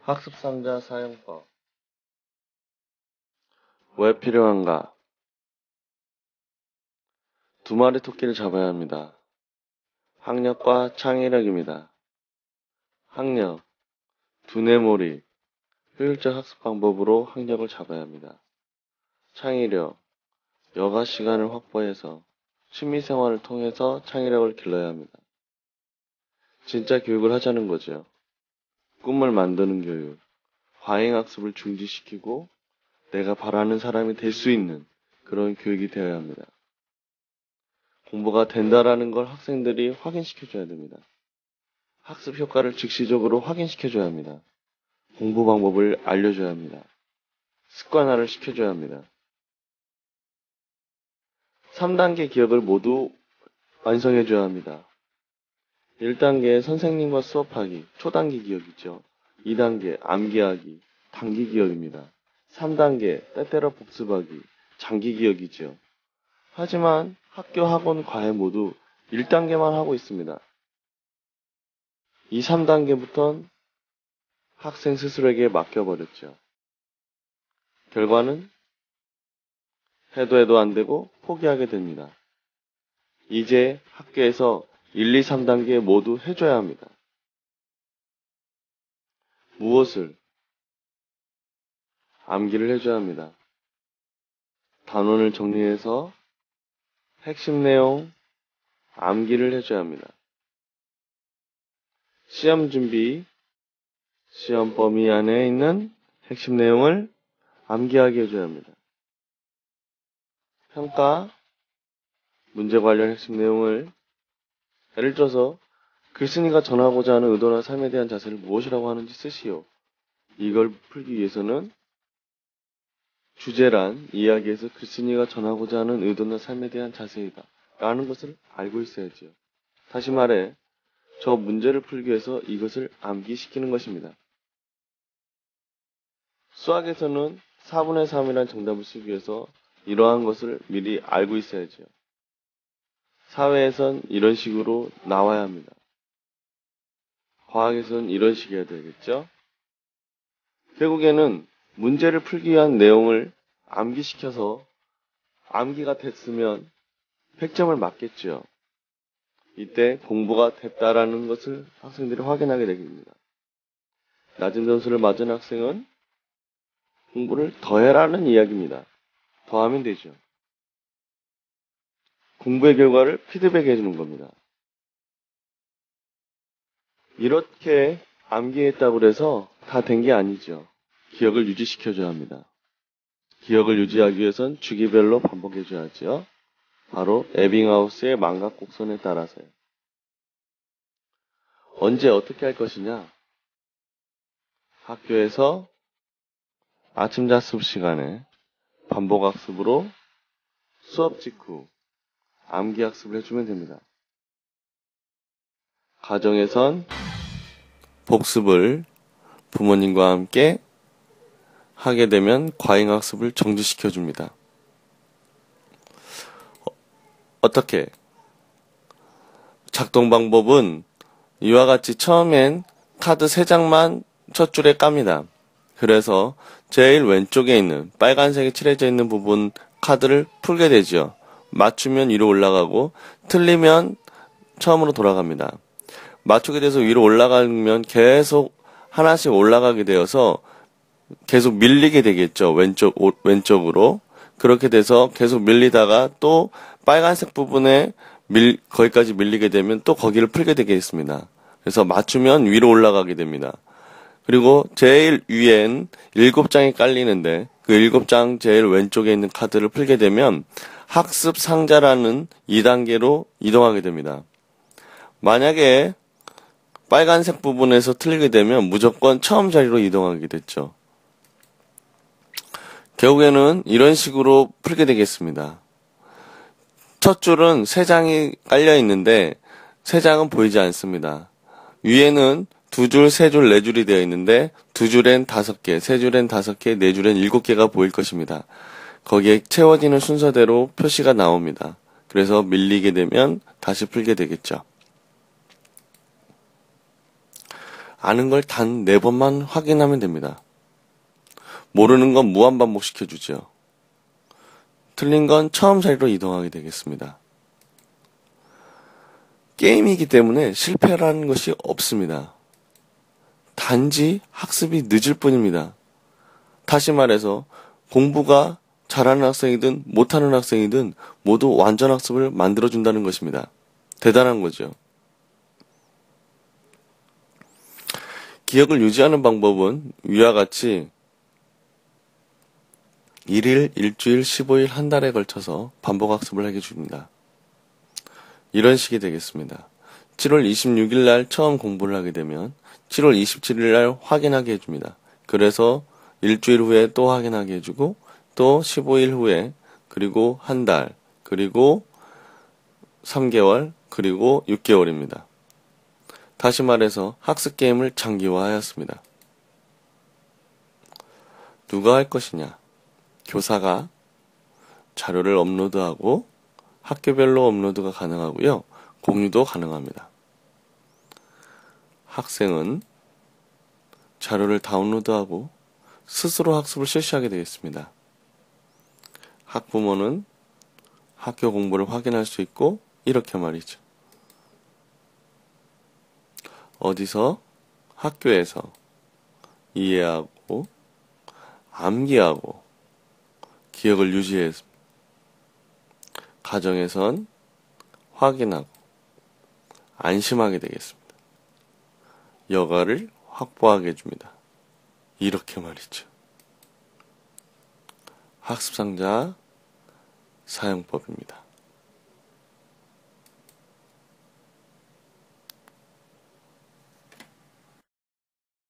학습상자 사용법. 왜 필요한가? 두 마리 토끼를 잡아야 합니다. 학력과 창의력입니다. 학력, 두뇌몰이, 효율적 학습 방법으로 학력을 잡아야 합니다. 창의력, 여가 시간을 확보해서 취미생활을 통해서 창의력을 길러야 합니다. 진짜 교육을 하자는 거죠. 꿈을 만드는 교육, 과잉학습을 중지시키고 내가 바라는 사람이 될 수 있는 그런 교육이 되어야 합니다. 공부가 된다라는 걸 학생들이 확인시켜줘야 됩니다. 학습 효과를 즉시적으로 확인시켜줘야 합니다. 공부 방법을 알려줘야 합니다. 습관화를 시켜줘야 합니다. 3단계 기억을 모두 완성해줘야 합니다. 1단계 선생님과 수업하기, 초단기 기억이죠. 2단계 암기하기, 단기 기억입니다. 3단계 때때로 복습하기, 장기 기억이죠. 하지만 학교, 학원, 과외 모두 1단계만 하고 있습니다. 이 3단계부터는 학생 스스로에게 맡겨버렸죠. 결과는 해도 안 되고 포기하게 됩니다. 이제 학교에서 1, 2, 3단계 모두 해줘야 합니다. 무엇을? 암기를 해줘야 합니다. 단원을 정리해서 핵심 내용 암기를 해줘야 합니다. 시험 준비, 시험 범위 안에 있는 핵심 내용을 암기하게 해줘야 합니다. 평가, 문제 관련 핵심 내용을 예를 들어서 글쓴이가 전하고자 하는 의도나 삶에 대한 자세를 무엇이라고 하는지 쓰시오. 이걸 풀기 위해서는 주제란 이야기에서 글쓴이가 전하고자 하는 의도나 삶에 대한 자세이다 라는 것을 알고 있어야죠. 다시 말해 저 문제를 풀기 위해서 이것을 암기시키는 것입니다. 수학에서는 4분의 3이라는 정답을 쓰기 위해서 이러한 것을 미리 알고 있어야죠. 사회에선 이런 식으로 나와야 합니다. 과학에서는 이런 식이어야 되겠죠. 결국에는 문제를 풀기 위한 내용을 암기시켜서 암기가 됐으면 100점을 맞겠죠. 이때 공부가 됐다라는 것을 학생들이 확인하게 됩니다. 낮은 점수를 맞은 학생은 공부를 더해라는 이야기입니다. 더하면 되죠. 공부의 결과를 피드백해 주는 겁니다. 이렇게 암기했다고 해서 다 된 게 아니죠. 기억을 유지시켜줘야 합니다. 기억을 유지하기 위해선 주기별로 반복해줘야죠. 바로 에빙하우스의 망각 곡선에 따라서요. 언제 어떻게 할 것이냐? 학교에서 아침 자습 시간에 반복학습으로 수업 직후 암기학습을 해주면 됩니다. 가정에선 복습을 부모님과 함께 하게 되면 과잉학습을 정지시켜줍니다. 어떻게? 작동 방법은 이와 같이 처음엔 카드 3장만 첫 줄에 깝니다. 그래서 제일 왼쪽에 있는 빨간색이 칠해져 있는 부분 카드를 풀게 되죠. 맞추면 위로 올라가고 틀리면 처음으로 돌아갑니다. 맞추게 돼서 위로 올라가면 계속 하나씩 올라가게 되어서 계속 밀리게 되겠죠. 왼쪽으로. 그렇게 돼서 계속 밀리다가 또 빨간색 부분에 거기까지 밀리게 되면 또 거기를 풀게 되겠습니다. 그래서 맞추면 위로 올라가게 됩니다. 그리고 제일 위엔 7장이 깔리는데 그 7장 제일 왼쪽에 있는 카드를 풀게 되면 학습 상자라는 2단계로 이동하게 됩니다. 만약에 빨간색 부분에서 틀리게 되면 무조건 처음 자리로 이동하게 됐죠. 결국에는 이런 식으로 풀게 되겠습니다. 첫 줄은 3장이 깔려 있는데 3장은 보이지 않습니다. 위에는 2줄, 3줄, 4줄이 되어 있는데 2줄엔 5개, 3줄엔 5개, 4줄엔 7개가 보일 것입니다. 거기에 채워지는 순서대로 표시가 나옵니다. 그래서 밀리게 되면 다시 풀게 되겠죠. 아는 걸 단 4번만 확인하면 됩니다. 모르는 건 무한반복시켜주죠. 틀린 건 처음 자리로 이동하게 되겠습니다. 게임이기 때문에 실패라는 것이 없습니다. 단지 학습이 늦을 뿐입니다. 다시 말해서 공부가 잘하는 학생이든 못하는 학생이든 모두 완전 학습을 만들어준다는 것입니다. 대단한 거죠. 기억을 유지하는 방법은 위와 같이 1일, 일주일, 15일, 한 달에 걸쳐서 반복 학습을 하게 줍니다. 이런 식이 되겠습니다. 7월 26일 날 처음 공부를 하게 되면 7월 27일 날 확인하게 해줍니다. 그래서 일주일 후에 또 확인하게 해주고 또 15일 후에 그리고 한 달 그리고 3개월 그리고 6개월입니다. 다시 말해서 학습 게임을 장기화하였습니다. 누가 할 것이냐? 교사가 자료를 업로드하고 학교별로 업로드가 가능하고요. 공유도 가능합니다. 학생은 자료를 다운로드하고 스스로 학습을 실시하게 되겠습니다. 학부모는 학교 공부를 확인할 수 있고 이렇게 말이죠. 어디서? 학교에서 이해하고 암기하고 기억을 유지했습니다. 가정에선 확인하고 안심하게 되겠습니다. 여가를 확보하게 해줍니다. 이렇게 말이죠. 학습상자 사용법입니다.